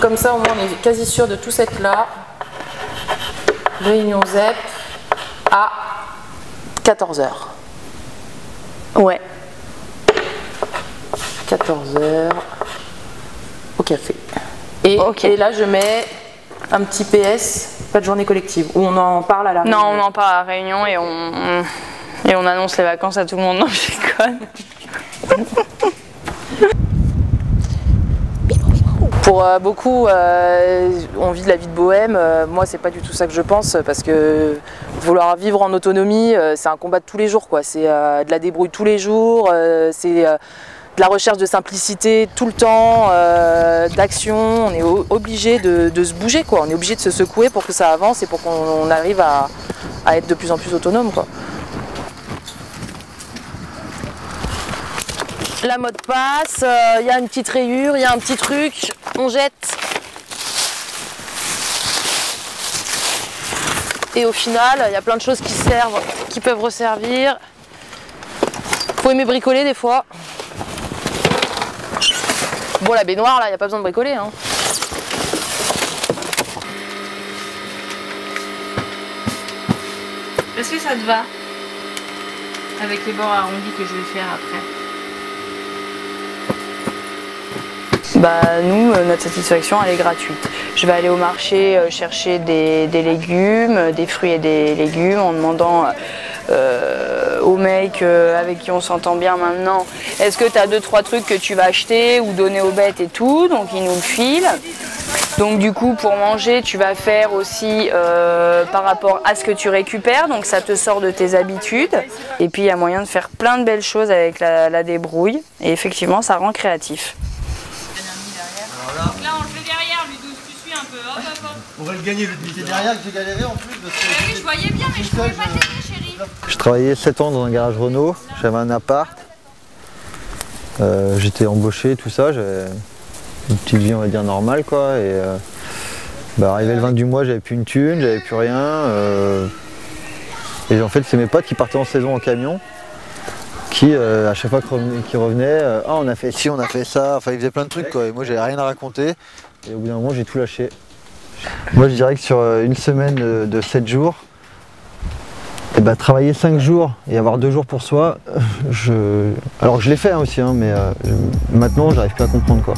Comme ça, au moins, on est quasi sûr de tous être là. Réunion ZEP à 14 h. Ouais. 14 h au café. Et, okay. Et là, je mets un petit PS, pas de journée collective, où on en parle à la réunion. Non, on en parle à la réunion et on annonce les vacances à tout le monde. Non, je déconne. Pour beaucoup, on vit de la vie de bohème. Moi, c'est pas du tout ça que je pense, parce que vouloir vivre en autonomie, c'est un combat de tous les jours, quoi. C'est de la débrouille tous les jours, c'est de la recherche de simplicité tout le temps, d'action. On est obligé de se bouger, quoi. On est obligé de se secouer pour que ça avance et pour qu'on arrive à être de plus en plus autonome, quoi. La mode passe, il y a une petite rayure, il y a un petit truc, on jette. Et au final, il y a plein de choses qui servent, qui peuvent resservir. Faut aimer bricoler des fois. Bon, la baignoire, là, il n'y a pas besoin de bricoler, hein. Est-ce que ça te va? Avec les bords arrondis que je vais faire après. Bah nous, notre satisfaction elle est gratuite. Je vais aller au marché chercher des légumes, des fruits et des légumes en demandant au mec avec qui on s'entend bien maintenant, est-ce que tu as 2-3 trucs que tu vas acheter ou donner aux bêtes et tout, donc il nous le file. Donc du coup pour manger tu vas faire aussi par rapport à ce que tu récupères, donc ça te sort de tes habitudes. Et puis il y a moyen de faire plein de belles choses avec la débrouille et effectivement ça rend créatif. Donc là on le fait derrière, Ludo, tu suis un peu, hop hop hop. On va le gagner, Ludo. C'est derrière que j'ai galéré en plus. Parce que oui, je voyais bien, mais je pouvais pas t'aider, chérie. Je travaillais 7 ans dans un garage Renault, j'avais un appart. J'étais embauché, tout ça, j'avais une petite vie on va dire normale quoi. Et arrivé le 20 du mois, j'avais plus une thune, j'avais plus rien. Et en fait c'est mes potes qui partaient en saison en camion. Qui à chaque fois qu'ils revenaient, ah on a fait ci, on a fait ça, enfin ils faisaient plein de trucs quoi, et moi j'avais rien à raconter, et au bout d'un moment j'ai tout lâché. Moi je dirais que sur une semaine de 7 jours, et travailler 5 jours et avoir 2 jours pour soi, alors je l'ai fait aussi, hein, mais maintenant j'arrive plus à comprendre quoi.